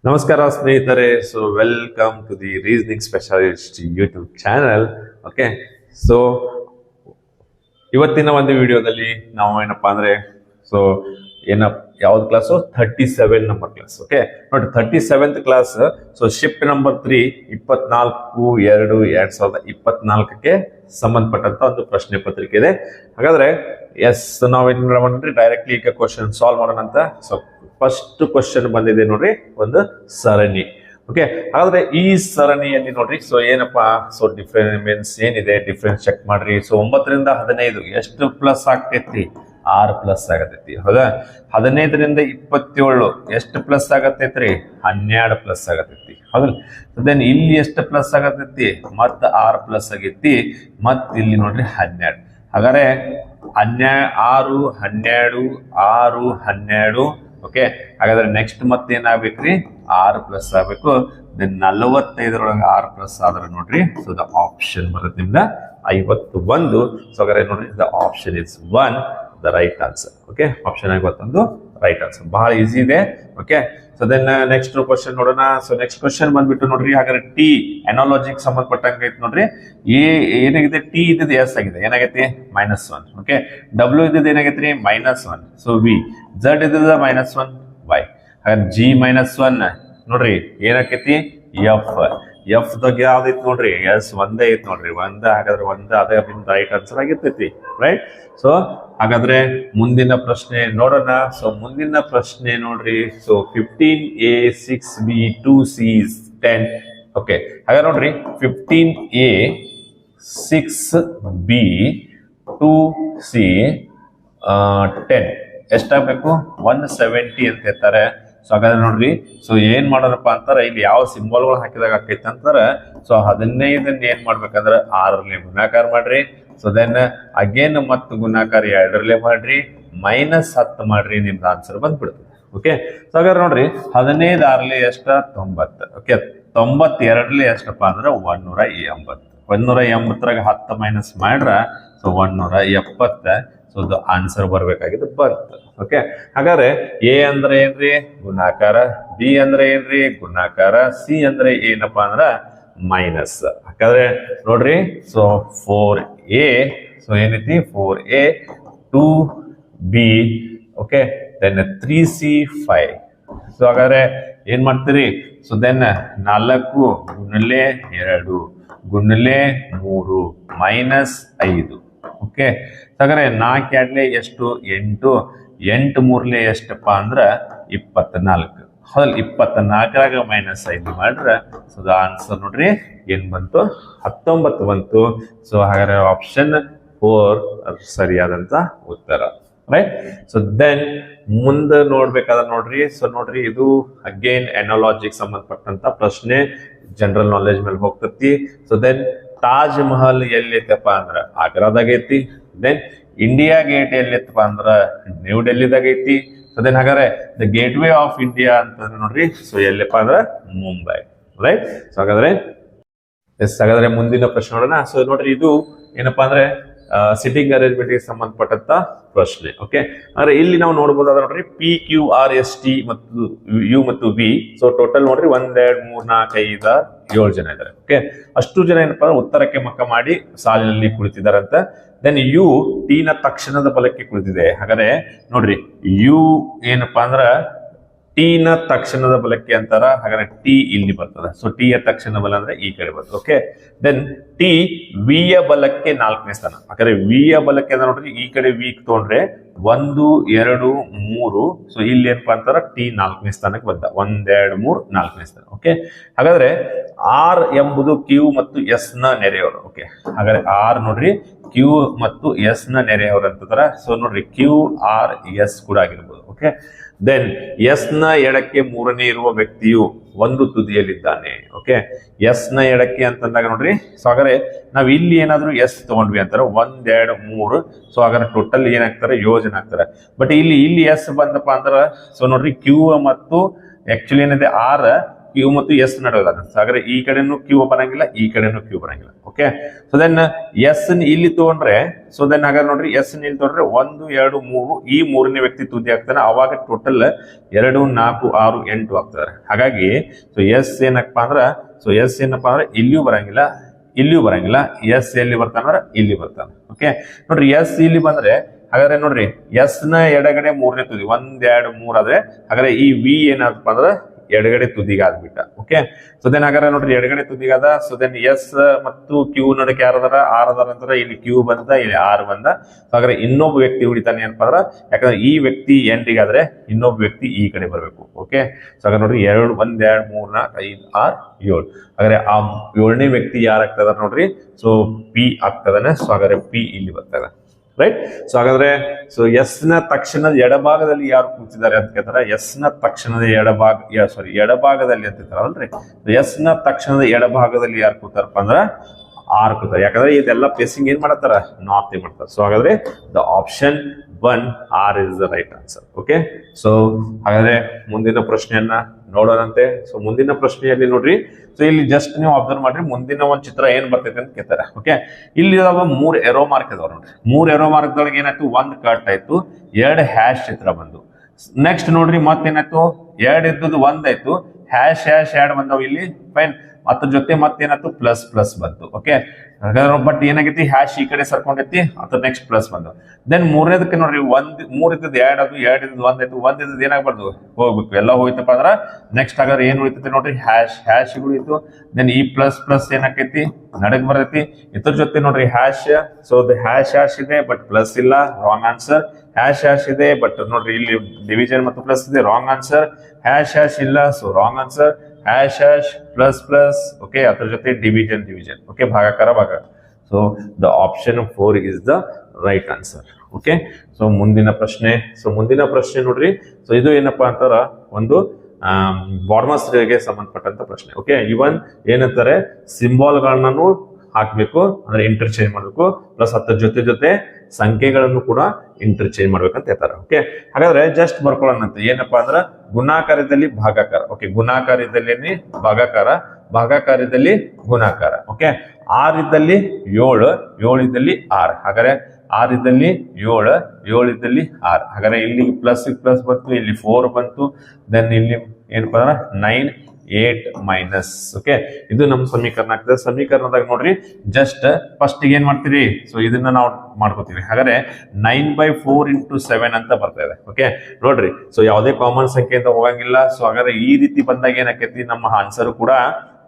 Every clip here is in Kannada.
ನಮಸ್ಕಾರ ಸ್ನೇಹಿತರೆ. So welcome to the reasoning specialist YouTube channel. Okay, so ಇವತ್ತಿನ ಒಂದು ವಿಡಿಯೋದಲ್ಲಿ ನಾವು ಏನಪ್ಪಾ ಅಂದ್ರೆ ಸೊ ಯಾವ್ದು ಕ್ಲಾಸು 37 ನಂಬರ್ ಕ್ಲಾಸ್. ಓಕೆ ನೋಡಿ, 37th class. So shift number 3 24/2/2024ಕ್ಕೆ ಸಂಬಂಧಪಟ್ಟಂತ ಒಂದು ಪ್ರಶ್ನೆ ಪತ್ರಿಕೆ ಇದೆ. ಹಾಗಾದ್ರೆ ಎಸ್, ನಾವೇನ್ ಮಾಡೋಣ ಡೈರೆಕ್ಟ್ಲಿ ಈಗ ಕ್ವಶನ್ ಸಾಲ್ವ್ ಮಾಡೋಣ ಅಂತ. ಸೊ ಫಸ್ಟ್ ಕ್ವಶನ್ ಬಂದಿದೆ ನೋಡ್ರಿ, ಒಂದು ಸರಣಿ. ಓಕೆ, ಹಾಗಾದ್ರೆ ಈ ಸರಣಿಯಲ್ಲಿ ನೋಡ್ರಿ, ಸೊ ಏನಪ್ಪಾ, ಸೊ ಡಿಫರೆನ್ಸ್ ಮೀನ್ಸ್ ಏನಿದೆ, ಡಿಫರೆನ್ಸ್ ಚೆಕ್ ಮಾಡ್ರಿ. ಸೊ 9 ರಿಂದ 15 ಎಷ್ಟು ಪ್ಲಸ್ ಆಗ್ತೈತಿ? 6 ಪ್ಲಸ್ ಆಗತೈತಿ. ಹೌದಾ? 15 ರಿಂದ 27 ಎಷ್ಟು ಪ್ಲಸ್ ಆಗತೈತ್ರಿ? 12 ಪ್ಲಸ್ ಆಗತೈತಿ. ಹೌದಲ್ಲ? ದೆನ್ ಇಲ್ಲಿ ಎಷ್ಟು ಪ್ಲಸ್ ಆಗತೈತಿ? ಮತ್ತ 6 ಪ್ಲಸ್ ಆಗೈತಿ. ಮತ್ ಇಲ್ಲಿ ನೋಡ್ರಿ 12. ಹಾಗಾದ್ರೆ 6 12 6 12. ಓಕೆ, ಹಾಗಾದ್ರೆ ನೆಕ್ಸ್ಟ್ ಮತ್ತೆ ಏನಾಗ್ಬೇಕ್ರಿ? 6 ಪ್ಲಸ್ ಆಗ್ಬೇಕು. ದೆನ್ 45 6 ಪ್ಲಸ್ ಆದ್ರೆ ನೋಡ್ರಿ, ಸೊ ದ ಆಪ್ಷನ್ ಬರುತ್ತೆ ನಿಮ್ದ 51. ಸೊ ಹಾಗಾದ್ರೆ ನೋಡ್ರಿ, the option is 1 the right answer. Okay, option 51 right answer. ಬಹಳ ಈಸಿ ಇದೆ. Okay, so then next question ನೋಡೋಣ. ಸೊ ನೆಕ್ಸ್ಟ್ ಕ್ವಶನ್ ಬಂದ್ಬಿಟ್ಟು ನೋಡ್ರಿ, ಹಾಗಾದ್ರೆ ಟಿ ಎನಾಲಜಿಗೆ ಸಂಬಂಧಪಟ್ಟಂಗೆ ಐತಿ ನೋಡ್ರಿ. ಏನಾಗಿದೆ? ಟಿ ಇದ್ದಿದ್ದು ಎಸ್ ಆಗಿದೆ, ಏನಾಗೈತಿ? -1. ಓಕೆ, ಡಬ್ಲ್ಯೂ ಇದ್ದಿದ್ದು ಏನಾಗೈತ್ರಿ? -1. ಸೊ ವಿ ಝಡ್ ಇದ್ದಿದ್ದು -1 ವೈ. ಹಾಗಾದ್ರೆ ಜಿ -1 ನೋಡ್ರಿ ಏನಾಕೈತಿ? ಎಫ್ ದಾಗ ಯಾವ್ದೈತಿ ನೋಡ್ರಿ? ಎಸ್ ಒಂದೇ ಐತಿ ನೋಡ್ರಿ. ಹಾಗಾದ್ರೆ ಅದೇ ರೈಟ್ ಆನ್ಸರ್ ಆಗಿರ್ತೈತಿ. ರೈಟ್. ಸೊ ಹಾಗಾದ್ರೆ ಮುಂದಿನ ಪ್ರಶ್ನೆ ನೋಡೋಣ. ಸೊ ಮುಂದಿನ ಪ್ರಶ್ನೆ ನೋಡ್ರಿ, so 15A 6B 2C 10. Okay, ಹಾಗಾದ್ರೆ ನೋಡ್ರಿ 15A 6B 2C 10 ಎಷ್ಟಾಗಬೇಕು? 170 ಅಂತ ಹೇಳ್ತಾರೆ. ಸೊ ಹಾಗಾದ್ರೆ ನೋಡ್ರಿ, ಸೊ ಏನ್ ಮಾಡೋಣಪ್ಪ ಅಂತಾರ, ಇಲ್ಲಿ ಯಾವ ಸಿಂಬಲ್ಗಳು ಹಾಕಿದಾಗ ಆಕೈತಿ ಅಂತಾರ. ಸೊ 15 ಏನ್ ಮಾಡ್ಬೇಕಂದ್ರ 6ರಲ್ಲಿ ಗುಣಾಕಾರ ಮಾಡ್ರಿ. ಸೊ ದೆನ್ ಅಗೇನ್ ಮತ್ತು ಗುಣಾಕಾರ 2ರಲ್ಲಿ ಮಾಡ್ರಿ, -10 ಮಾಡ್ರಿ, ನಿಮ್ದು ಆನ್ಸರ್ ಬಂದ್ಬಿಡುತ್ತೆ. ಓಕೆ, ಸೊ ಹಾಗಾದ್ರೆ ನೋಡ್ರಿ 15 6ರಲ್ಲಿ ಎಷ್ಟ? 90. ಓಕೆ, 92ರಲ್ಲಿ ಎಷ್ಟಪ್ಪ ಅಂದ್ರ 180. 180ರಾಗ 10 ಮೈನಸ್ ಮಾಡ್ರ, ಸೊ 170. ಸೊ ಅದು ಆನ್ಸರ್ ಬರ್ಬೇಕಾಗಿದ್ದು ಬಂತು. ಓಕೆ, ಹಾಗಾದ್ರೆ ಎ ಅಂದ್ರೆ ಏನ್ರಿ? ಗುಣಾಕಾರ. ಬಿ ಅಂದ್ರೆ ಏನ್ರಿ? ಗುಣಾಕಾರ. ಸಿ ಅಂದ್ರೆ ಏನಪ್ಪಾ ಅಂದ್ರ ಮೈನಸ್. ಹಾಗಾದ್ರೆ ನೋಡ್ರಿ, ಸೊ 4A, ಸೊ ಏನೈತಿ? 4A 2B. Okay, then 3C 5. So ಹಾಗಾದ್ರೆ ಏನ್ ಮಾಡ್ತೀರಿ? ಸೊ ದೆನ್ 4 ಗುಣಲೆ 2 ಗುಣಲೆ 3 -5. ಓಕೆ, ಹಾಗಾದ್ರೆ 4 2 ಎಷ್ಟು? 8. 8 3 ಎಷ್ಟಪ್ಪ ಅಂದ್ರ 24. ಹೌದಲ್? 24ರಾಗ -5 ಮಾಡ್ರ, ಸೊ ದ ಆನ್ಸರ್ ನೋಡ್ರಿ ಏನ್ ಬಂತು? 19 ಬಂತು. ಸೊ ಹಾಗಾದ್ರೆ ಆಪ್ಷನ್ 4 ಸರಿಯಾದಂತ ಉತ್ತರ. ರೈಟ್. ಸೊ ದೆನ್ ಮುಂದೆ ನೋಡ್ಬೇಕಾದ್ರೆ ನೋಡ್ರಿ, ಸೊ ನೋಡ್ರಿ ಇದು ಅಗೇನ್ ಎನಾಲಜಿಗೆ ಸಂಬಂಧಪಟ್ಟಂತ ಪ್ರಶ್ನೆ, ಜನರಲ್ ನಾಲೆಜ್ ಮೇಲೆ ಹೋಗ್ತತಿ. ಸೊ ದೆನ್ ತಾಜ್ ಮಹಲ್ ಎಲ್ಲೈತಪ್ಪ ಅಂದ್ರ ಆಗ್ರಾದಾಗ ಐತಿ. ದೆನ್ ಇಂಡಿಯಾ ಗೇಟ್ ಎಲ್ಲೈತಪ್ಪ ಅಂದ್ರ ನ್ಯೂ ಡೆಲ್ಲಿದಾಗ ಐತಿ. ಸೊ ದೆನ್ ಹಾಗಾದ್ರೆ the gate way of India ಅಂತಂದ್ರೆ ನೋಡ್ರಿ, ಸೊ ಎಲ್ಲಪ್ಪ ಅಂದ್ರ ಮುಂಬೈ. ರೈಟ್. ಸೊ ಹಾಗಾದ್ರೆ ಎಸ್, ಹಾಗಾದ್ರೆ ಮುಂದಿನ ಪ್ರಶ್ನೆ ನೋಡೋಣ. ಸೊ ನೋಡ್ರಿ, ಇದು ಏನಪ್ಪಾ ಅಂದ್ರೆ ಸಿಟಿಂಗ್ ಅರೇಂಜ್ಮೆಂಟ್ ಗೆ ಸಂಬಂಧಪಟ್ಟಂತ ಪ್ರಶ್ನೆ. ಓಕೆ, ಅಂದ್ರೆ ಇಲ್ಲಿ ನಾವು ನೋಡ್ಬೋದಾದ್ರೆ ನೋಡ್ರಿ PQRST ಮತ್ತು ಯು ಮತ್ತು ವಿ. ಸೊ ಟೋಟಲ್ ನೋಡ್ರಿ 1 2 3 4 5 6 7 ಜನ ಇದ್ದಾರೆ. ಓಕೆ, ಅಷ್ಟು ಜನ ಏನಪ್ಪಾ ಅಂದ್ರೆ ಉತ್ತರಕ್ಕೆ ಮಕ್ಕ ಮಾಡಿ ಸಾಲಿನಲ್ಲಿ ಕುಳಿತಿದಾರಂತ. ದೆನ್ ಯು ಟಿ ನ ತಕ್ಷಣದ ಬಲಕ್ಕೆ ಕುಳಿತಿದೆ. ಹಾಗಾದ್ರೆ ನೋಡ್ರಿ, ಯು ಏನಪ್ಪಾ ಅಂದ್ರ ಟಿ ನ ತಕ್ಷಣದ ಬಲಕ್ಕೆ ಅಂತಾರ. ಹಾಗಾದ್ರೆ ಟಿ ಇಲ್ಲಿ ಬರ್ತದೆ. ಸೊ ಟಿ ಯ ತಕ್ಷಣ ಬಲ ಅಂದ್ರೆ ಈ ಕಡೆ ಬರ್ತದೆ. ಓಕೆ, ದೆನ್ ಟಿ ವಿ ಯ ಬಲಕ್ಕೆ 4ನೇ ಸ್ಥಾನ. ಹಾಗಾದ್ರೆ ವಿ ಯ ಬಲಕ್ಕೆ ಅಂದ್ರೆ ನೋಡ್ರಿ, ಈ ಕಡೆ ವಿ ತಗೊಂಡ್ರೆ 1 2 3. ಸೊ ಇಲ್ಲಿ ಏನಪ್ಪಾ ಅಂತಾರ, ಟಿ 4ನೇ ಸ್ಥಾನಕ್ಕೆ ಬಂದ. 1 2 3 4ನೇ ಸ್ಥಾನ. ಓಕೆ, ಹಾಗಾದ್ರೆ ಆರ್ ಎಂಬುದು ಕ್ಯೂ ಮತ್ತು ಎಸ್ ನ ನೆರೆಯವರು. ಓಕೆ, ಹಾಗಾದ್ರೆ ಆರ್ ನೋಡ್ರಿ ಕ್ಯೂ ಮತ್ತು ಎಸ್ ನ ನೆರೆಯವರು ಅಂತಂದ್ರ. ಸೊ ನೋಡ್ರಿ QRS ಕೂಡ ಆಗಿರ್ಬೋದು. ಓಕೆ, ದೆನ್ ಎಸ್ ನ ಎಡಕ್ಕೆ 3ನೇ ಇರುವ ವ್ಯಕ್ತಿಯು ಒಂದು ತುದಿಯಲ್ಲಿದ್ದಾನೆ. ಓಕೆ, ಎಸ್ ನ ಎಡಕ್ಕೆ ಅಂತಂದಾಗ ನೋಡ್ರಿ, ಸೊ ಹಾಗಾದ್ರೆ ನಾವ್ ಇಲ್ಲಿ ಏನಾದ್ರು ಎಸ್ ತಗೊಂಡ್ವಿ ಅಂತಾರೆ 1 2 3. ಸೊ ಹಾಗಾದ್ರೆ ಟೋಟಲ್ ಏನಾಗ್ತಾರೆ? 7 ಜನ ಆಗ್ತಾರೆ. ಬಟ್ ಇಲ್ಲಿ ಎಸ್ ಬಂದಪ್ಪ ಅಂತಾರ. ಸೊ ನೋಡ್ರಿ, ಕ್ಯೂ ಮತ್ತು ಆಕ್ಚುಲಿ ಏನಿದೆ ಆರ್ ಕ್ಯೂ ಮತ್ತು ಎಸ್ ನಡುವೆ ಅದ. ಹಾಗಾದ್ರೆ ಈ ಕಡೆನೂ ಕ್ಯೂ ಬರಂಗಿಲ್ಲ, ಈ ಕಡೆನೂ ಕ್ಯೂ ಬರಂಗಿಲ್ಲ. ಓಕೆ, ಸೊ ದೆನ್ ಎಸ್ ಇಲ್ಲಿ ತಗೊಂಡ್ರೆ, ಸೊ ದೆನ್ ಹಾಗಾದ್ರೆ ನೋಡ್ರಿ ಎಸ್ ಇಲ್ಲಿ ತಗೊಂಡ್ರೆ 1 2 3 ಈ ಮೂರನೇ ವ್ಯಕ್ತಿ ತುದಿ ಆಗ್ತಾನೆ. ಅವಾಗ ಟೋಟಲ್ 2 4 6 8 ಆಗ್ತಾರೆ. ಹಾಗಾಗಿ ಸೊ ಎಸ್ ಏನಪ್ಪ ಅಂದ್ರ, ಸೊ ಎಸ್ ಏನಪ್ಪಾ ಅಂದ್ರೆ ಇಲ್ಲಿಯೂ ಬರಂಗಿಲ್ಲ, ಇಲ್ಲಿಯೂ ಬರಂಗಿಲ್ಲ. ಎಸ್ ಎಲ್ಲಿ ಬರ್ತಾನ, ಇಲ್ಲಿ ಬರ್ತಾನೆ. ಓಕೆ, ನೋಡ್ರಿ ಎಸ್ ಇಲ್ಲಿ ಬಂದ್ರೆ ಹಾಗಾದ್ರೆ ನೋಡ್ರಿ ಎಸ್ ನ ಎಡಗಡೆ ಮೂರನೇ ತುದಿ 1 2 3 ಆದ್ರೆ ಹಾಗಾದ್ರೆ ಈ ವಿ ಏನಾದಪ್ಪ ಅಂದ್ರೆ ಎಡಗಡೆ ತುದಿಗಾದ್ಬಿಟ್ಟ. ಓಕೆ, ಸೊ ದೆನ್ ಹಾಗಾದ್ರೆ ನೋಡ್ರಿ ಎಡಗಡೆ ತುದಿಗಾದ. ಸೊ ದೆನ್ ಎಸ್ ಮತ್ತು ಕ್ಯೂ ನಡಕ್ಕೆ ಯಾರದಾರ, ಆರ್ ಅದಾರ ಅಂತಾರ. ಇಲ್ಲಿ ಕ್ಯೂ ಬಂದ, ಇಲ್ಲಿ ಆರ್ ಬಂದ. ಸೊ ಹಾಗಾದ್ರೆ ಇನ್ನೊಬ್ಬ ವ್ಯಕ್ತಿ ಉಳಿತಾನೆ ಏನಪ್ಪಾ ಅಂದ್ರ, ಯಾಕಂದ್ರೆ ಈ ವ್ಯಕ್ತಿ ಎಂಡಿಗಾದ್ರೆ ಇನ್ನೊಬ್ಬ ವ್ಯಕ್ತಿ ಈ ಕಡೆ ಬರ್ಬೇಕು. ಓಕೆ, ಸೊ ಹಾಗಾದ್ರೆ ನೋಡ್ರಿ 1 2 3 4 5 6 7. ಹಾಗಾದ್ರೆ ಆ 7ನೇ ವ್ಯಕ್ತಿ ಯಾರಾಗ್ತದ ನೋಡ್ರಿ, ಸೊ ಪಿ ಆಗ್ತದಾನೆ. ಸೊ ಹಾಗಾದ್ರೆ ಪಿ ಇಲ್ಲಿ ಬರ್ತದೆ. ರೈಟ್, ಸೊ ಹಾಗಾದ್ರೆ ಸೊ ಎಸ್ ನ ತಕ್ಷಣದ ಎಡಭಾಗದಲ್ಲಿ ಯಾರು ಕೂತಿದ್ದಾರೆ ಅಂತ ಕೇಳ್ತಾರ. ಎಸ್ ನ ತಕ್ಷಣದ ಎಡಭಾಗದಲ್ಲಿ ಅಂತ ಹೇಳ್ತಾರಲ್ರಿ. ಎಸ್ ನ ತಕ್ಷಣದ ಎಡಭಾಗದಲ್ಲಿ ಯಾರು ಕೂತಾರಪ್ಪ ಅಂದ್ರ ಆರ್ ಕೂತಾರೆ. ಯಾಕಂದ್ರೆ ಇದೆಲ್ಲ ಪ್ಲೇಸಿಂಗ್ ಏನ್ ಮಾಡತ್ತಾರ, ನಾರ್ತ್ ಮಾಡ್ತಾರ. ಸೊ ಹಾಗಾದ್ರೆ the option 1 or is the right answer. Okay, so ಹಾಗಾದ್ರೆ ಮುಂದಿನ ಪ್ರಶ್ನೆಯನ್ನ ನೋಡೋಣಂತೆ. ಸೊ ಮುಂದಿನ ಪ್ರಶ್ನೆಯಲ್ಲಿ ನೋಡ್ರಿ, ಸೊ ಇಲ್ಲಿ ಜಸ್ಟ್ ನೀವು ಅಬ್ಸರ್ವ್ ಮಾಡ್ರಿ, ಮುಂದಿನ ಒಂದ್ ಚಿತ್ರ ಏನ್ ಬರ್ತೈತೆ ಅಂತ ಕೇಳ್ತಾರೆ. ಓಕೆ, ಇಲ್ಲಿ 3 ಎರೋ ಮಾರ್ಕ್ ಇದಾವ ನೋಡ್ರಿ. 3 ಎರೋ ಮಾರ್ಕ್ ದೊಳಗೆ ಏನಾಯ್ತು, 1 ಕಟ್ ಆಯ್ತು, 2 ಹ್ಯಾಶ್ ಚಿತ್ರ ಬಂದು. ನೆಕ್ಸ್ಟ್ ನೋಡ್ರಿ ಮತ್ತೇನಾಯ್ತು, 2 ಇದ್ದದ್ದು 1 ಆಯ್ತು, ಹ್ಯಾಶ್ ಹ್ಯಾಶ್ 2 ಬಂದವು ಇಲ್ಲಿ. ಫೈನ್, ಅದ್ರ ಜೊತೆ ಮತ್ತೇನಾಯ್ತು, ಪ್ಲಸ್ ಪ್ಲಸ್ ಬಂತು. ಓಕೆ, ಹಾಗಾದ್ರೆ ಬಟ್ ಏನಾಗೈತಿ, ಹ್ಯಾಶ್ ಈ ಕಡೆ ಸರ್ಕೊಂಡೈತಿ, ಅದ್ರ ನೆಕ್ಸ್ಟ್ ಪ್ಲಸ್ ಬಂದು. ದೆನ್ ಮೂರನೇದಕ್ಕೆ ನೋಡ್ರಿ 3 ಇದ್ದದ್ದು 2 ಅದು, 2 ಇದ್ದದ್ದು 1 ಆಯ್ತು, 1 ಇದ್ದದ್ದು ಏನಾಗ್ಬಾರ್ದು, ಹೋಗ್ಬೇಕು. ಎಲ್ಲ ಹೋಯ್ತಪ್ಪ ಅಂದ್ರ ನೆಕ್ಸ್ಟ್ ಹಾಗಾದ್ರೆ ಏನ್ ಉಳಿತೈತಿ ನೋಡ್ರಿ, ಹ್ಯಾಶ್ ಉಳಿತು. ದೆನ್ ಈ ಪ್ಲಸ್ ಪ್ಲಸ್ ಏನಾಕೈತಿ, ನಡಕ್ ಬರ್ತೈತಿ. ಇದ್ರ ಜೊತೆ ನೋಡ್ರಿ ಹ್ಯಾಶ್, ಸೊ ಹ್ಯಾಶ್ ಇದೆ ಬಟ್ ಪ್ಲಸ್ ಇಲ್ಲ, ರಾಂಗ್ ಆನ್ಸರ್. ಹ್ಯಾಶ್ ಇದೆ ಬಟ್ ನೋಡ್ರಿ ಇಲ್ಲಿ ಡಿವಿಷನ್ ಮತ್ತು ಪ್ಲಸ್ ಇದೆ, ರಾಂಗ್ ಆನ್ಸರ್. ಹ್ಯಾಶ್ ಇಲ್ಲ, so wrong answer. Hash plus plus, okay, ಅದ್ರ ಜೊತೆ ಡಿವಿಷನ್. ಓಕೆ, ಭಾಗಾಕಾರ. So the option 4 is the right answer. Okay, so ಮುಂದಿನ ಪ್ರಶ್ನೆ ನೋಡ್ರಿ. ಸೊ ಇದು ಏನಪ್ಪಾ ಅಂತಾರ, ಒಂದು ಬಾರ್ಮಸ್ಗೆ ಸಂಬಂಧಪಟ್ಟಂತ ಪ್ರಶ್ನೆ. ಓಕೆ, ಇವನ್ ಏನಂತಾರೆ, ಸಿಂಬಾಲ್ಗಳನ್ನು ಹಾಕ್ಬೇಕು ಅಂದ್ರೆ ಇಂಟರ್ಚೇಂಜ್ ಮಾಡ್ಬೇಕು, ಪ್ಲಸ್ ಅದ್ರ ಜೊತೆ ಸಂಖ್ಯೆಗಳನ್ನು ಕೂಡ ಇಂಟರ್ಚೇಂಜ್ ಮಾಡ್ಬೇಕಂತ ಹೇಳ್ತಾರೆ. ಓಕೆ, ಹಾಗಾದ್ರೆ ಜಸ್ಟ್ ಬರ್ಕೊಳ್ಳೋಣಂತೆ. ಏನಪ್ಪಾ ಅಂದ್ರ ಗುಣಾಕಾರದಲ್ಲಿ ಭಾಗಾಕಾರ. ಓಕೆ, ಗುಣಾಕಾರದಲ್ಲಿ ಭಾಗಾಕಾರದಲ್ಲಿ ಗುಣಾಕಾರ. ಓಕೆ, 6 ಇದ್ದಲ್ಲಿ 7, 7 ಇದ್ದಲ್ಲಿ 6. ಹಾಗಾದ್ರೆ 6 ಇದ್ದಲ್ಲಿ 7, 7 ಇದ್ದಲ್ಲಿ 6. ಹಾಗಾದ್ರೆ ಇಲ್ಲಿ ಪ್ಲಸ್ ಬಂತು, ಇಲ್ಲಿ 4 ಬಂತು. ದೆನ್ ಇಲ್ಲಿ ಏನಪ್ಪಾ ಅಂದ್ರ 9 8 ಮೈನಸ್. ಓಕೆ, ಇದು ನಮ್ಮ ಸಮೀಕರಣ ಆಗ್ತದೆ. ಸಮೀಕರಣದಾಗ ನೋಡ್ರಿ ಜಸ್ಟ್ ಫಸ್ಟ್ ಏನ್ ಮಾಡ್ತೀರಿ, ಸೊ ಇದನ್ನ ನಾವು ಮಾಡ್ಕೋತೀವಿ. ಹಾಗಾದ್ರೆ 9/4 × 7 ಅಂತ ಬರ್ತಾ ಇದೆ. ಓಕೆ, ನೋಡ್ರಿ, ಸೊ ಯಾವುದೇ ಕಾಮನ್ ಸಂಖ್ಯೆಯಿಂದ ಹೋಗಂಗಿಲ್ಲ. ಸೊ ಹಾಗಾದ್ರೆ ಈ ರೀತಿ ಬಂದಾಗ ಏನಾಕೈತಿ, ನಮ್ಮ ಆನ್ಸರ್ ಕೂಡ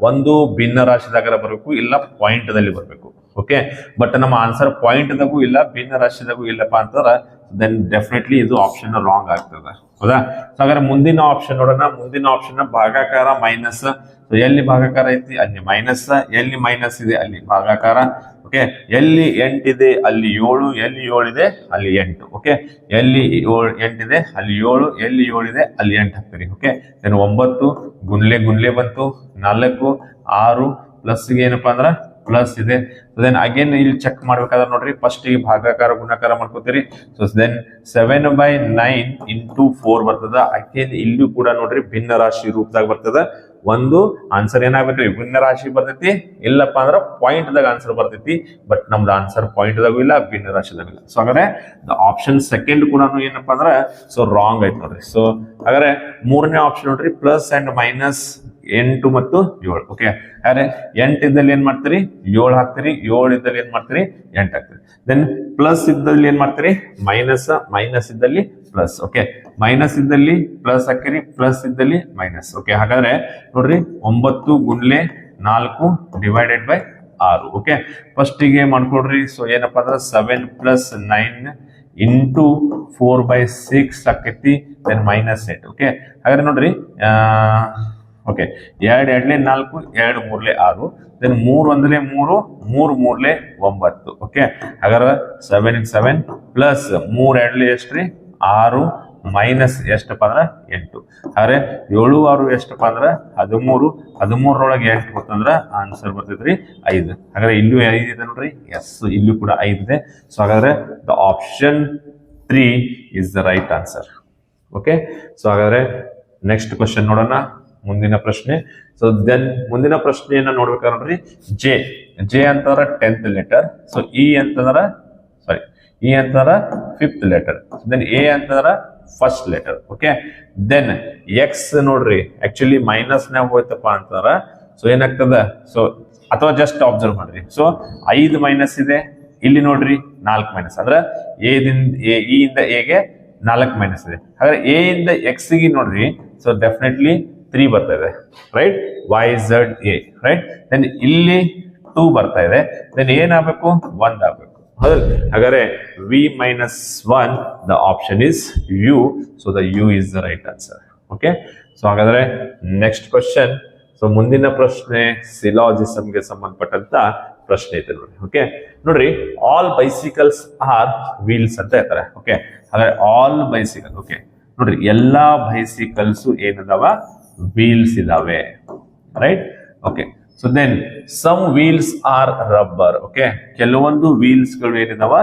ಒಂದು ಭಿನ್ನ ರಾಶಿದಾಗ ಬರಬೇಕು, ಇಲ್ಲ ಪಾಯಿಂಟ್ ದಲ್ಲಿ ಬರಬೇಕು. ಓಕೆ, ಬಟ್ ನಮ್ಮ ಆನ್ಸರ್ ಪಾಯಿಂಟ್ ದಾಗೂ ಇಲ್ಲ, ಭಿನ್ನ ರಾಶಿದಾಗೂ ಇಲ್ಲಪ್ಪ ಅಂತಂದ್ರ ದೆನ್ ಡೆಫಿನೆಟ್ಲಿ ಇದು ಆಪ್ಷನ್ ರಾಂಗ್ ಆಗ್ತದೆ. ಹೌದಾ? ಸೊ ಹಾಗಾದ್ರೆ ಮುಂದಿನ ಆಪ್ಷನ್ ನೋಡೋಣ. ಮುಂದಿನ ಆಪ್ಷನ್ ಭಾಗಾಕಾರ ಮೈನಸ್. ಸೊ ಎಲ್ಲಿ ಭಾಗಾಕಾರ ಐತಿ ಅಲ್ಲಿ ಮೈನಸ್, ಎಲ್ಲಿ ಮೈನಸ್ ಇದೆ ಅಲ್ಲಿ ಭಾಗಾಕಾರ. ಓಕೆ, ಎಲ್ಲಿ 8 ಇದೆ ಅಲ್ಲಿ 7, ಎಲ್ಲಿ 7 ಇದೆ ಅಲ್ಲಿ 8. ಓಕೆ, ಎಲ್ಲಿ 8 ಇದೆ ಅಲ್ಲಿ 7, ಎಲ್ಲಿ 7 ಇದೆ ಅಲ್ಲಿ 8 ಹಾಕ್ತೀರಿ. ಓಕೆ, ದೆನ್ 9 ಗುಣ್ಲೆ ಬಂತು, 4 6 ಪ್ಲಸ್ ಏನಪ್ಪಾ ಅಂದ್ರ ಪ್ಲಸ್ ಇದೆ. ದೆನ್ ಅಗೇನ್ ಇಲ್ಲಿ ಚೆಕ್ ಮಾಡ್ಬೇಕಾದ್ರೆ ನೋಡ್ರಿ, ಫಸ್ಟ್ ಈ ಭಾಗಾಕಾರ ಗುಣಾಕಾರ ಮಾಡ್ಕೋತೀರಿ. ಸೊ ದೆನ್ 7/9 × 4 ಬರ್ತದ. ಅಗೇನ್ ಇಲ್ಲೂ ಕೂಡ ನೋಡ್ರಿ ಭಿನ್ನ ರಾಶಿ ರೂಪದಾಗ ಬರ್ತದ. ಒಂದು ಆನ್ಸರ್ ಏನಾಗ್ಬೇಕ್ರಿ, ಭಿನ್ನ ರಾಶಿ ಬರ್ತೈತಿ, ಇಲ್ಲಪ್ಪ ಅಂದ್ರ ಪಾಯಿಂಟ್ ದಾಗ ಆನ್ಸರ್ ಬರ್ತೈತಿ. ಬಟ್ ನಮ್ದು ಆನ್ಸರ್ ಪಾಯಿಂಟ್ ದಾಗೂ ಇಲ್ಲ, ಭಿನ್ನ ರಾಶಿದಾಗ ಇಲ್ಲ. ಸೊ ಹಾಗಾದ್ರೆ ಆಪ್ಷನ್ ಸೆಕೆಂಡ್ ಕೂಡ ಏನಪ್ಪಾ ಅಂದ್ರ ಸೊ ರಾಂಗ್ ಐತಿ ನೋಡ್ರಿ. ಸೊ ಹಾಗಾದ್ರೆ ಮೂರನೇ ಆಪ್ಷನ್ ನೋಡ್ರಿ, ಪ್ಲಸ್ ಅಂಡ್ ಮೈನಸ್ 8 ಮತ್ತು 7. ಓಕೆ, ಹಾಗಾದ್ರೆ 8 ಇದ್ದಲ್ಲಿ ಏನ್ ಮಾಡ್ತೀರಿ, 7 ಹಾಕ್ತೀರಿ. 7 ಇದ್ದಲ್ಲಿ ಏನ್ ಮಾಡ್ತೀರಿ, 8 ಹಾಕ್ತೀರಿ. ದೆನ್ ಪ್ಲಸ್ ಇದ್ದಲ್ಲಿ ಏನ್ ಮಾಡ್ತೀರಿ, ಮೈನಸ್ ಇದ್ದಲ್ಲಿ ಪ್ಲಸ್. ಓಕೆ, ಮೈನಸ್ ಇದ್ದಲ್ಲಿ ಪ್ಲಸ್ ಹಾಕಿರಿ, ಪ್ಲಸ್ ಇದ್ದಲ್ಲಿ ಮೈನಸ್. ಓಕೆ, ಹಾಗಾದ್ರೆ ನೋಡ್ರಿ 9 ಗುಣ್ಲೆ 4 / 6. ಓಕೆ, ಫಸ್ಟ್ ಗೆ ಮಾಡ್ಕೊಡ್ರಿ. ಸೊ ಏನಪ್ಪಾ ಅಂದ್ರೆ 7 + 9 × 4/6 ಆಕೈತಿ. ದೆನ್ -8. ಓಕೆ, ಹಾಗಾದ್ರೆ ನೋಡ್ರಿ ಓಕೆ, 2 2 4, 2 3 6. ದೆನ್ 3 1 3, 3 3 9. ಓಕೆ, ಹಾಗಾದ್ರೆ 7 × 7 ಪ್ಲಸ್ 3 2 ಎಷ್ಟ್ರಿ 6 ಮೈನಸ್ ಎಷ್ಟಪ್ಪ ಅಂದ್ರ 8. ಹಾಗಾದ್ರೆ 7 6 ಎಷ್ಟಪ್ಪ ಅಂದ್ರ 13. 13ರೊಳಗೆ 8 ಬರ್ತಂದ್ರ ಆನ್ಸರ್ ಬರ್ತೈತ್ರಿ 5. ಹಾಗಾದ್ರೆ ಇಲ್ಲೂ 5 ಇದೆ ನೋಡ್ರಿ. ಎಸ್, ಇಲ್ಲೂ ಕೂಡ 5 ಇದೆ. ಸೊ ಹಾಗಾದ್ರೆ the option 3 is the right answer. Okay, so ಹಾಗಾದ್ರೆ ನೆಕ್ಸ್ಟ್ ಕ್ವಶನ್ ನೋಡೋಣ. ಮುಂದಿನ ಪ್ರಶ್ನೆ. ಸೊ ದೆನ್ ಮುಂದಿನ ಪ್ರಶ್ನೆಯನ್ನ ನೋಡ್ಬೇಕಾದ್ರೆ ನೋಡ್ರಿ, ಜೆ ಅಂತಂದ್ರ 10th ಲೆಟರ್. ಸೊ ಇ ಅಂತಂದ್ರ ಇ ಅಂತಂದ್ರ 5th ಲೆಟರ್. ದೆನ್ ಎ ಅಂತಂದ್ರ first letter. Okay, then X ನೋಡ್ರಿ ಆಕ್ಚುಲಿ ಮೈನಸ್ ನಾಗ ಹೋಯ್ತಪ್ಪ ಅಂತಂದ್ರ ಸೊ ಏನಾಗ್ತದ, ಸೊ ಅಥವಾ ಜಸ್ಟ್ ಅಬ್ಸರ್ವ್ ಮಾಡ್ರಿ. ಸೊ 5 ಮೈನಸ್ ಇದೆ, ಇಲ್ಲಿ ನೋಡ್ರಿ 4 ಮೈನಸ್, ಅಂದ್ರೆ ಇ ಇಂದ ಎಗೆ 4 ಮೈನಸ್ ಇದೆ. ಹಾಗಾದ್ರೆ ಎ ಇಂದ ಎಕ್ಸ್ ಗೆ ನೋಡ್ರಿ, ಸೊ ಡೆಫಿನೆಟ್ಲಿ 3 ಬರ್ತಾ ಇದೆ, right, Y Z A, right. Then ಇಲ್ಲಿ 2 ಬರ್ತಾ ಇದೆ, ದೆನ್ ಏನಾಗಬೇಕು, 1 ಆಗ್ಬೇಕು. ಹಾಗಾದ್ರೆ V minus 1, the option is U. So the U is the right answer. Okay, so ಹಾಗಾದ್ರೆ ನೆಕ್ಸ್ಟ್ ಕ್ವಶನ್. ಸೊ ಮುಂದಿನ ಪ್ರಶ್ನೆ ಸಿಲಾಜಿಸಮ್ಗೆ ಸಂಬಂಧಪಟ್ಟಂತ ಪ್ರಶ್ನೆ ಐತೆ ನೋಡಿ. ಓಕೆ, ನೋಡ್ರಿ, ಆಲ್ ಬೈಸಿಕಲ್ಸ್ ಆರ್ ವೀಲ್ಸ್ ಅಂತ ಹೇಳ್ತಾರೆ. ಓಕೆ, ಹಾಗಾದ್ರೆ ಆಲ್ ಬೈಸಿಕಲ್, ಓಕೆ ನೋಡ್ರಿ, ಎಲ್ಲಾ ಬೈಸಿಕಲ್ಸ್ ಏನದಾವ, ವೀಲ್ಸ್ ಇದಾವೆ, right. Okay, so then some wheels are rubber. Okay, ಕೆಲವೊಂದು ವೀಲ್ಸ್ ಗಳು ಏನಿದಾವ,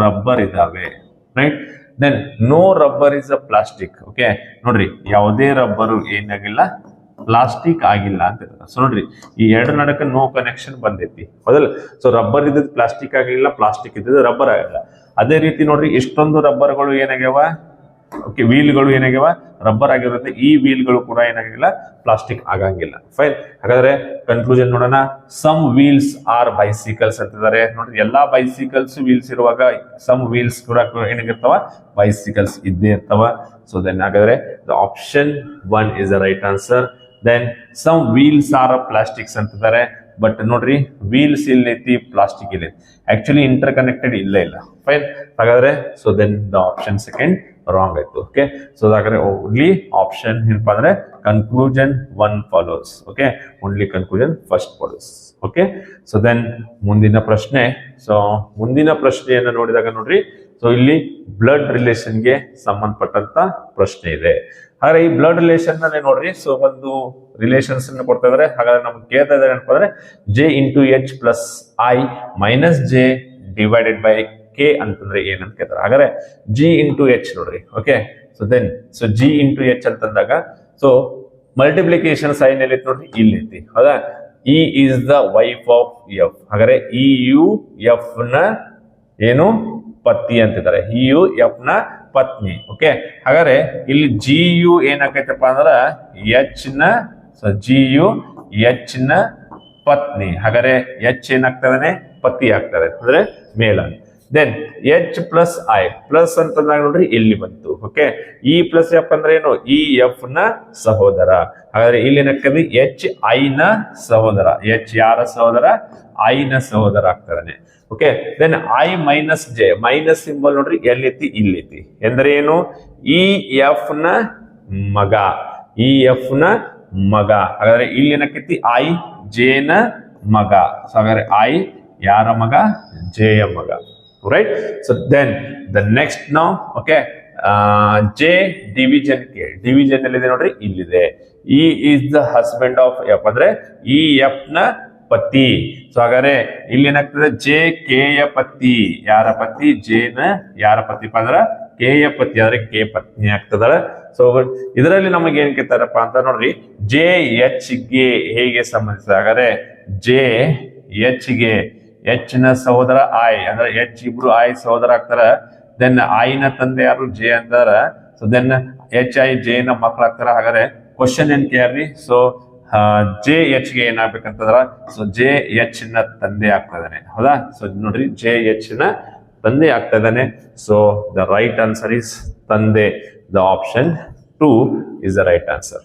ರಬ್ಬರ್ ಇದಾವೆ, right. Then no rubber is a plastic. Okay, ನೋಡ್ರಿ, ಯಾವುದೇ ರಬ್ಬರು ಏನಾಗಿಲ್ಲ, ಪ್ಲಾಸ್ಟಿಕ್ ಆಗಿಲ್ಲ ಅಂತ. ಸೊ ನೋಡ್ರಿ, ಈ ಎರಡು ನಡಕ ನೋ ಕನೆಕ್ಷನ್ ಬಂದೈತಿ, ಹೌದಲ್ಲ. ಸೊ ರಬ್ಬರ್ ಇದ್ದದ್ದು ಪ್ಲಾಸ್ಟಿಕ್ ಆಗಿಲ್ಲ, ಪ್ಲಾಸ್ಟಿಕ್ ಇದ್ದದ್ದು ರಬ್ಬರ್ ಆಗಿಲ್ಲ. ಅದೇ ರೀತಿ ನೋಡ್ರಿ, ಇಷ್ಟೊಂದು ರಬ್ಬರ್ಗಳು ಏನಾಗ್ಯಾವ, ಓಕೆ, ವೀಲ್ಗಳು ಏನಾಗ್ಯಾವ, ರಬ್ಬರ್ ಆಗಿರುತ್ತೆ. ಈ ವೀಲ್ಗಳು ಕೂಡ ಏನಾಗಿಲ್ಲ, ಪ್ಲಾಸ್ಟಿಕ್ ಆಗಂಗಿಲ್ಲ. ಫೈನ್. ಹಾಗಾದ್ರೆ ಕನ್ಕ್ಲೂಷನ್ ನೋಡೋಣ. ಸಮ್ ವೀಲ್ಸ್ ಆರ್ ಬೈಸಿಕಲ್ಸ್ ಅಂತಿದ್ದಾರೆ. ನೋಡ್ರಿ, ಎಲ್ಲಾ ಬೈಸಿಕಲ್ಸ್ ವೀಲ್ಸ್ ಇರುವಾಗ ಸಮ್ ವೀಲ್ಸ್ ಕೂಡ ಏನಾಗಿರ್ತಾವ, ಬೈಸಿಕಲ್ಸ್ ಇದ್ದೇ ಇರ್ತಾವ. ಸೊ ದೆನ್ ಹಾಗಾದ್ರೆ the option 1 is the right answer. Then some wheels are plastics ಅಂತಿದ್ದಾರೆ. ಬಟ್ ನೋಡ್ರಿ, ವೀಲ್ಸ್ ಇಲ್ಲೈತಿ, ಪ್ಲಾಸ್ಟಿಕ್ ಇಲ್ಲ, ಆಕ್ಚುಲಿ ಇಂಟರ್ ಕನೆಕ್ಟೆಡ್ ಇಲ್ಲ. ಫೈನ್. ಹಾಗಾದ್ರೆ so then the option second wrong ಆಯ್ತು. ಓಕೆ, ಸೊ ಹಾಗಾದ್ರೆ ಓನ್ಲಿ ಆಪ್ಷನ್ ಏನಪ್ಪಾ ಅಂದ್ರೆ conclusion 1 follows. Okay, only conclusion first follows. Okay, so then ಮುಂದಿನ ಪ್ರಶ್ನೆ. ಸೊ ಮುಂದಿನ ಪ್ರಶ್ನೆಯನ್ನ ನೋಡಿದಾಗ ನೋಡ್ರಿ, ಸೊ ಇಲ್ಲಿ ಬ್ಲಡ್ ರಿಲೇಷನ್ಗೆ ಸಂಬಂಧಪಟ್ಟಂತ ಪ್ರಶ್ನೆ ಇದೆ. ಹಾಗಾದ್ರೆ ಈ ಬ್ಲಡ್ ರಿಲೇಷನ್ ನಲ್ಲಿ ನೋಡ್ರಿ, ಸೊ ಒಂದು ರಿಲೇಷನ್ಸ್ ಅನ್ನು ಕೊಡ್ತಾ ಇದಾರೆ. ಹಾಗಾದ್ರೆ ನಮ್ಗೆ ಕೇಳ್ತಾ ಇದಾರೆ ಏನಪ್ಪಾ ಅಂದ್ರೆ J into H plus I minus J divided by K ಅಂತಂದ್ರೆ ಏನಂತ ಕೇಳ್ತಾರೆ. ಹಾಗಾದ್ರೆ ಜಿ ಇಂಟು ಎಚ್ ನೋಡ್ರಿ. Okay, so then so G into H ಅಂತಂದಾಗ ಸೊ ಮಲ್ಟಿಪ್ಲಿಕೇಶನ್ ಸೈನ್ ಎಲ್ಲಿ ನೋಡ್ರಿ, ಇಲ್ಲಿ ಐತಿ, ಹೌದಾ. E is the wife of F. ಹಾಗಾದ್ರೆ ಇ ಯು ಎಫ್ ನ ಏನು ಪತ್ನಿ ಅಂತಿದ್ದಾರೆ, ಇ ಯು ಎಫ್ ನ ಪತ್ನಿ. ಓಕೆ, ಹಾಗಾದ್ರೆ ಇಲ್ಲಿ ಜಿ ಯು ಏನಾಕೈತಪ್ಪ ಅಂದ್ರ ಎಚ್ ನ, ಸೊ ಜಿ ಯು ಎಚ್ ನ ಪತ್ನಿ. ಹಾಗಾದ್ರೆ ಎಚ್ ಏನಾಗ್ತದೆ, ಪತಿ ಆಗ್ತದೆ, ಅಂದ್ರೆ ಮೇಲ. Then H plus I plus ಅಂತಂದಾಗ ನೋಡ್ರಿ ಇಲ್ಲಿ ಬಂತು. ಓಕೆ, ಇ ಪ್ಲಸ್ ಎಫ್ ಅಂದ್ರೆ ಏನು, ಇ ಎಫ್ ನ ಸಹೋದರ. ಹಾಗಾದ್ರೆ ಇಲ್ಲಿ ಏನಾಗ್ತದೆ, ಎಚ್ ಐ ನ ಸಹೋದರ. ಎಚ್ ಯಾರ ಸಹೋದರ, ಐ ನ ಸಹೋದರ ಆಗ್ತದಾನೆ. Okay, then I minus J, minus symbol ನೋಡ್ರಿ ಎಲ್ಲೈತಿ, ಇಲ್ಲೈತಿ, ಎಂದ್ರೆ ಏನು, ಇ ಎಫ್ ನ ಮಗ, ಇ ಎಫ್ ನ ಮಗ. ಹಾಗಾದ್ರೆ ಇಲ್ಲಿ ಏನಕ್ಕೈತಿ, ಐ ಜೆ ನ ಮಗ. ಸೊ ಹಾಗಾದ್ರೆ ಐ ಯಾರ ಮಗ, ಜೆ ಯ ಮಗ, right. So then the next ನಾವು okay, J division K, division ಎಲ್ಲಿದೆ ನೋಡ್ರಿ, ಇಲ್ಲಿದೆ. E is the husband of F, ಅಂದ್ರೆ ಇ ಎಫ್ ನ ಪತಿ. ಸೊ ಹಾಗಾದ್ರೆ ಇಲ್ಲಿ ಏನಾಗ್ತದೆ, ಜೆ ಕೆ ಯ ಪತಿ. ಯಾರ ಪತಿ, ಜೆ ನ ಯಾರ ಪತಿ ಅಂದ್ರ ಕೆ ಯ ಪತಿ, ಆದ್ರೆ ಕೆ ಪತ್ನಿ ಆಗ್ತದ. ಸೊ ಇದರಲ್ಲಿ ನಮಗೆ ಏನ್ ಕೇಳ್ತಾರಪ್ಪ ಅಂತ ನೋಡ್ರಿ, ಜೆ ಎಚ್ ಗೆ ಹೇಗೆ ಸಂಬಂಧಿಸಿದ. ಹಾಗಾದ್ರೆ ಜೆ ಎಚ್ ಗೆ, ಎಚ್ ನ ಸಹೋದರ ಐ, ಅಂದ್ರೆ ಎಚ್ ಇಬ್ರು ಐ ಸಹೋದರ ಆಗ್ತಾರ. ದೆನ್ ಐ ನ ತಂದೆ ಯಾರು, ಜೆ ಅಂತಾರ. So then H I J ನ ಮಕ್ಕಳಾಗ್ತಾರ. ಹಾಗಾದ್ರೆ ಕ್ವಶನ್ ಏನ್ ಕೇಳ್ರಿ, ಸೊ ಜೆ ಎಚ್ ಗೆ ಏನಾಗ್ಬೇಕಂತಂದ್ರ, ಸೊ ಜೆ ಎಚ್ ನ ತಂದೆ ಆಗ್ತದಾನೆ, ಹೌದಾ. ಸೊ ನೋಡ್ರಿ, ಜೆ ಎಚ್ ನ ತಂದೆ ಆಗ್ತದಾನೆ. So the right answer is ತಂದೆ. The option 2 is the right answer,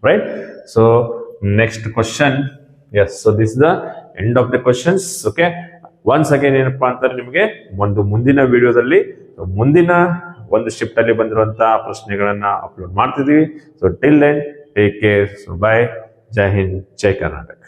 right. So next question. Yes, so this the end of the questions. Okay, once again ಏನಪ್ಪಾ ಅಂತಾರೆ, ನಿಮಗೆ ಒಂದು ಮುಂದಿನ ವಿಡಿಯೋದಲ್ಲಿ ಮುಂದಿನ ಒಂದು ಶಿಫ್ಟ್ ಅಲ್ಲಿ ಬಂದಿರುವಂತಹ ಪ್ರಶ್ನೆಗಳನ್ನ ಅಪ್ಲೋಡ್ ಮಾಡ್ತಿದೀವಿ. So till then take care. So bye. ಜೈ ಹಿಂದ್, ಜೈ ಕರ್ನಾಟಕ.